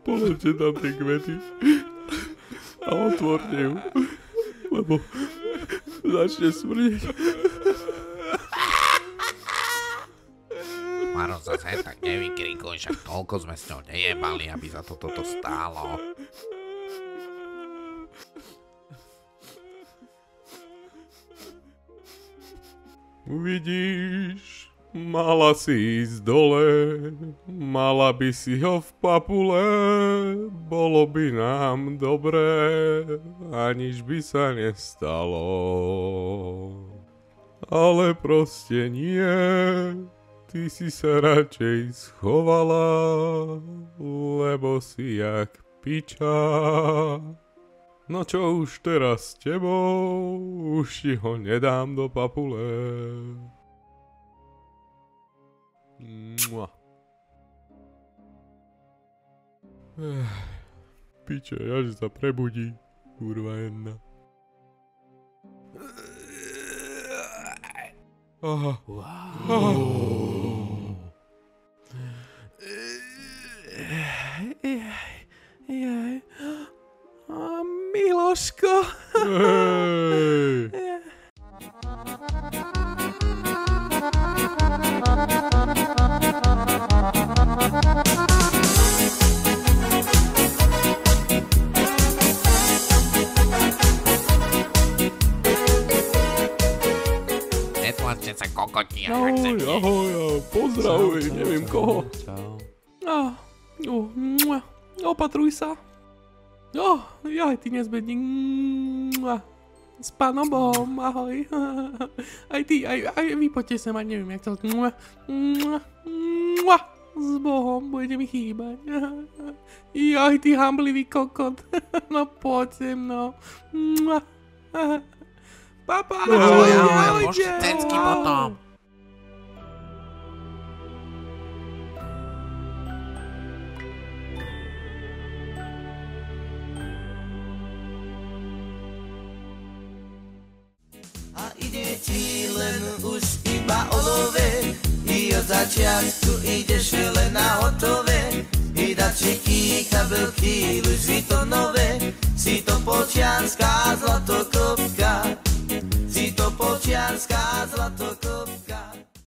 Položte tam tie kvety a otvorte ju, lebo začne smrdeť. Maro, zase tak nevykrikuj, však toľko sme s ňou nejebali, aby za toto stálo. Uvidíš, mala si ísť dole, mala by si ho v papule, bolo by nám dobré, aniž by sa nestalo. Ale proste nie, ty si sa radšej schovala, lebo si jak piča. No čo už teraz s tebou, už ti ho nedám do papule. Mua. Piče, až sa prebudí, kurva jedna. Aha. Miloško. Hej. Netlačte sa kokoti. Ahoj, pozdravuj, neviem koho. Opatruj sa. Jaj, ty nezbedník. S pánom Bohom, ahoj. Aj ty, aj vy poďte sem, aj neviem, jak to... S Bohom, budete mi chýbať. Jaj, ty hamblivý kokot. No poď sem, no. Papa, Ahoj, pošli cecky potom. A ide ti len už iba o love, i od začiatku ideš len na hotové. I dačiky, kabelky, lužby to nové, si to počianská zlatokopka, si to počianská zlatokopka.